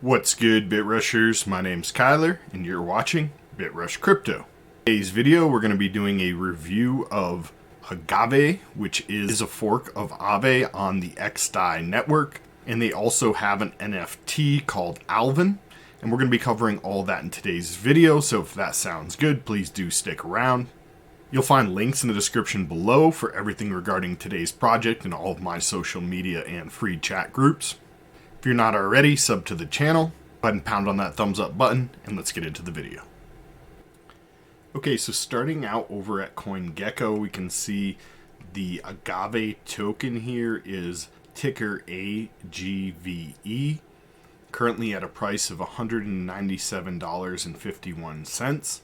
What's good, BitRushers? My name's Kyler, and you're watching BitRush Crypto. In today's video, we're going to be doing a review of Agave, which is a fork of Aave on the XDAI network, and they also have an NFT called Alvin, and we're going to be covering all that in today's video, so if that sounds good, please do stick around. You'll find links in the description below for everything regarding today's project and all of my social media and free chat groups. If you're not already, sub to the channel, go ahead and pound on that thumbs up button, and let's get into the video. Okay, so starting out over at CoinGecko, we can see the Agave token here is ticker AGVE, currently at a price of $197.51,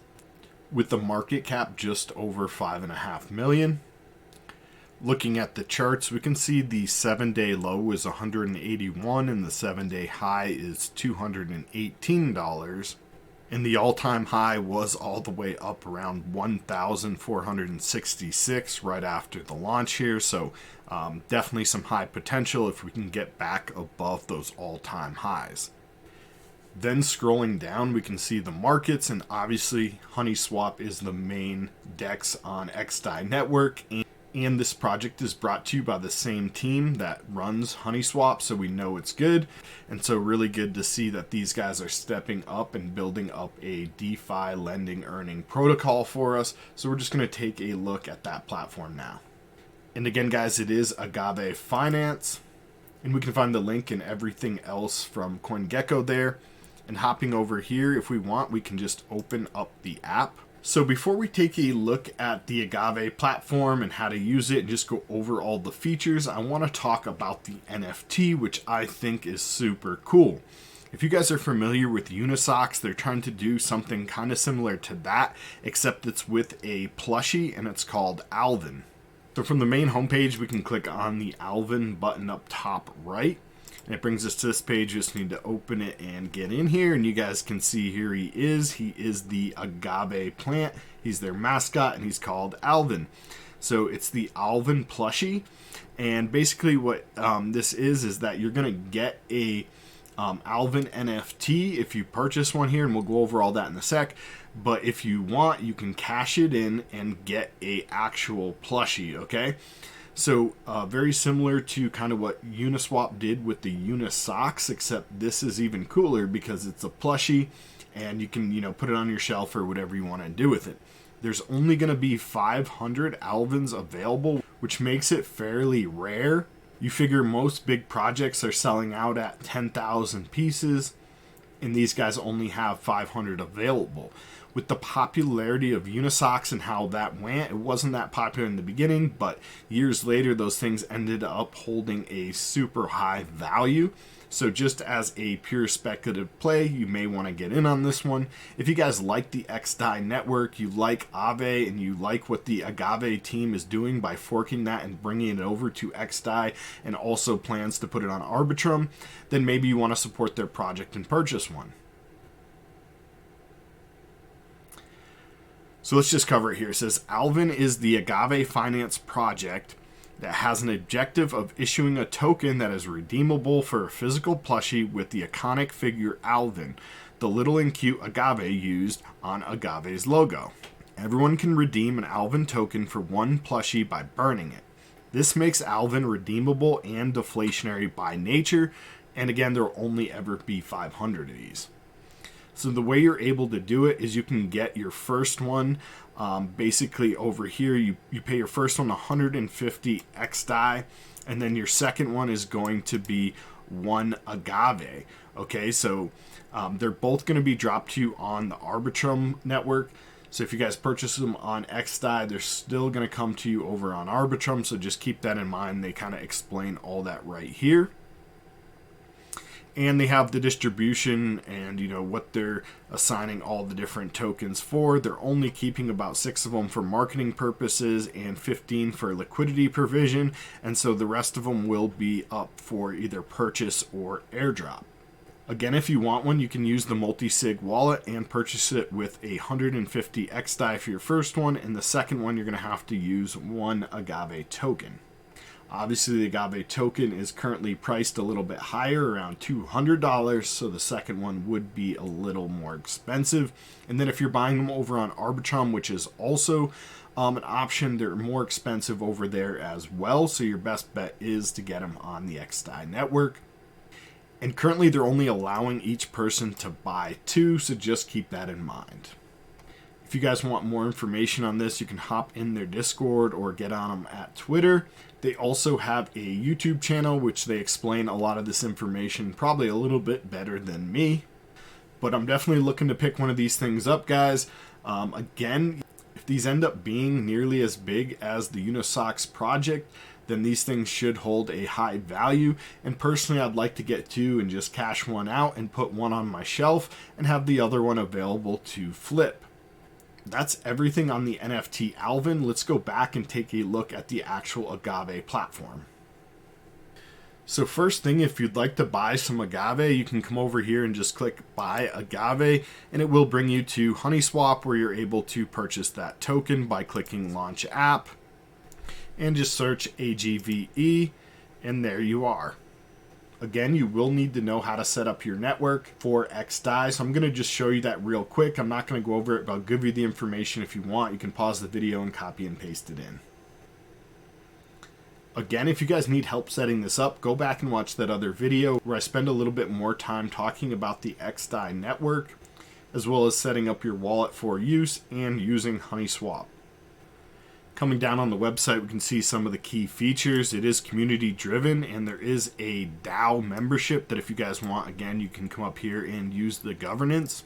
with the market cap just over 5.5 million. Looking at the charts, we can see the 7-day low is 181 and the 7-day high is $218. And the all-time high was all the way up around 1,466 right after the launch here. So definitely some high potential if we can get back above those all-time highs. Then scrolling down, we can see the markets, and obviously HoneySwap is the main DEX on XDAI network. And this project is brought to you by the same team that runs HoneySwap, so we know it's good. And so really good to see that these guys are stepping up and building up a DeFi lending earning protocol for us. So we're just going to take a look at that platform now. And again, guys, it is Agave Finance. And we can find the link and everything else from CoinGecko there. And hopping over here, if we want, we can just open up the app. So before we take a look at the Agave platform and how to use it and just go over all the features, I want to talk about the NFT, which I think is super cool. If you guys are familiar with Unisocks, they're trying to do something kind of similar to that, except it's with a plushie and it's called Alvin. So from the main homepage, we can click on the Alvin button up top right. And it brings us to this page. You just need to open it and get in here. And you guys can see here he is. He is the Agave plant. He's their mascot, and he's called Alvin. So it's the Alvin plushie. And basically what this is that you're going to get a Alvin NFT if you purchase one here. And we'll go over all that in a sec. But if you want, you can cash it in and get a actual plushie, okay? So very similar to kind of what Uniswap did with the Unisocks, except this is even cooler because it's a plushie and you can, put it on your shelf or whatever you want to do with it. There's only going to be 500 Alvins available, which makes it fairly rare. You figure most big projects are selling out at 10,000 pieces, and these guys only have 500 available. With the popularity of Unisocks and how that went, it wasn't that popular in the beginning, but years later those things ended up holding a super high value. So just as a pure speculative play, you may want to get in on this one. If you guys like the XDAI network, you like Aave, and you like what the Agave team is doing by forking that and bringing it over to XDAI, and also plans to put it on Arbitrum, then maybe you want to support their project and purchase one. So let's just cover it here. It says Alvin is the Agave Finance project that has an objective of issuing a token that is redeemable for a physical plushie with the iconic figure Alvin, the little and cute Agave used on Agave's logo. Everyone can redeem an Alvin token for one plushie by burning it. This makes Alvin redeemable and deflationary by nature, and again, there will only ever be 500 of these. So the way you're able to do it is you can get your first one, basically over here, you pay your first one 150 XDAI, and then your second one is going to be 1 Agave. Okay, so they're both going to be dropped to you on the Arbitrum network. So if you guys purchase them on XDAI, they're still going to come to you over on Arbitrum, so just keep that in mind. They kind of explain all that right here. And they have the distribution and, what they're assigning all the different tokens for. They're only keeping about 6 of them for marketing purposes and 15 for liquidity provision. And so the rest of them will be up for either purchase or airdrop. Again, if you want one, you can use the multi-sig wallet and purchase it with 150 XDAI for your first one. And the second one, you're going to have to use 1 Agave token. Obviously, the Agave token is currently priced a little bit higher, around $200, so the second one would be a little more expensive. And then if you're buying them over on Arbitrum, which is also an option, they're more expensive over there as well, so your best bet is to get them on the XDAI network. And currently they're only allowing each person to buy 2, so just keep that in mind. If you guys want more information on this, you can hop in their Discord or get on them at Twitter. They also have a YouTube channel, which they explain a lot of this information probably a little bit better than me. But I'm definitely looking to pick one of these things up, guys. Again, if these end up being nearly as big as the Unisocks project, then these things should hold a high value. And personally, I'd like to get 2 and just cash one out and put one on my shelf and have the other one available to flip. That's everything on the NFT Alvin. Let's go back and take a look at the actual Agave platform. So first thing, if you'd like to buy some Agave, you can come over here and just click Buy Agave, and it will bring you to HoneySwap, where you're able to purchase that token by clicking Launch App, and just search AGVE, and there you are. Again, you will need to know how to set up your network for XDAI, so I'm going to just show you that real quick. I'm not going to go over it, but I'll give you the information if you want. You can pause the video and copy and paste it in. Again, if you guys need help setting this up, go back and watch that other video where I spend a little bit more time talking about the XDAI network, as well as setting up your wallet for use and using HoneySwap. Coming down on the website, we can see some of the key features. It is community driven, and there is a DAO membership that if you guys want, again, you can come up here and use the governance.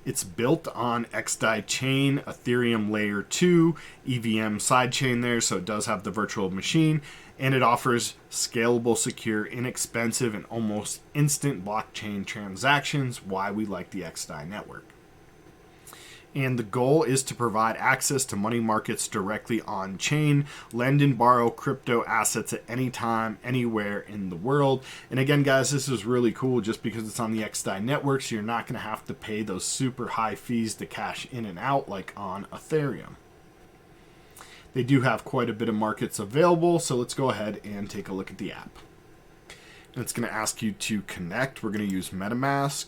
It's built on XDAI chain, Ethereum layer 2, EVM sidechain there, so it does have the virtual machine, and it offers scalable, secure, inexpensive, and almost instant blockchain transactions, why we like the XDAI network. And the goal is to provide access to money markets directly on chain, lend and borrow crypto assets at any time, anywhere in the world. And again, guys, this is really cool just because it's on the XDAI network, so you're not going to have to pay those super high fees to cash in and out like on Ethereum. They do have quite a bit of markets available, so let's go ahead and take a look at the app. And it's going to ask you to connect. We're going to use MetaMask.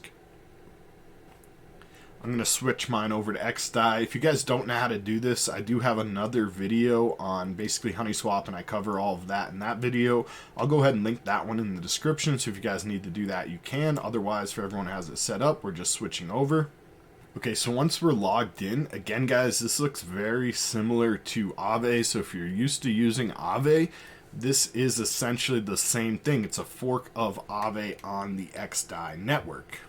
I'm going to switch mine over to XDAI. If you guys don't know how to do this, I do have another video on basically HoneySwap, and I cover all of that in that video. I'll go ahead and link that one in the description, so if you guys need to do that, you can. Otherwise, for everyone who has it set up, we're just switching over. Okay, so once we're logged in, again, guys, this looks very similar to Aave. So if you're used to using Aave, this is essentially the same thing. It's a fork of Aave on the XDAI network.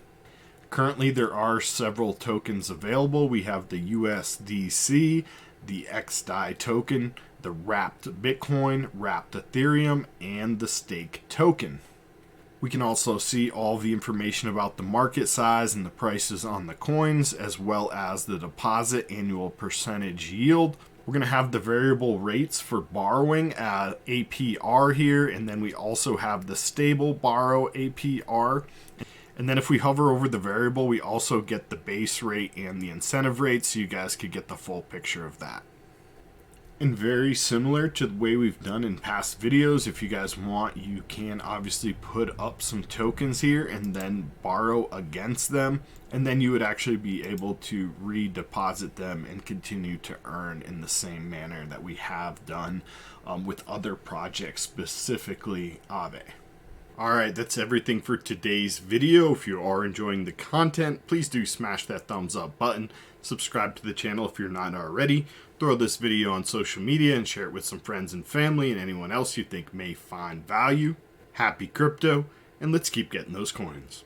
Currently, there are several tokens available. We have the USDC, the XDAI token, the wrapped Bitcoin, wrapped Ethereum, and the stake token. We can also see all the information about the market size and the prices on the coins, as well as the deposit annual percentage yield. We're going to have the variable rates for borrowing at APR here, and then we also have the stable borrow APR. And then if we hover over the variable, we also get the base rate and the incentive rate, so you guys could get the full picture of that. And very similar to the way we've done in past videos, if you guys want, you can obviously put up some tokens here and then borrow against them, and then you would actually be able to redeposit them and continue to earn in the same manner that we have done with other projects, specifically Aave. Alright, that's everything for today's video. If you are enjoying the content, please do smash that thumbs up button. Subscribe to the channel if you're not already. Throw this video on social media and share it with some friends and family and anyone else you think may find value. Happy crypto, and let's keep getting those coins.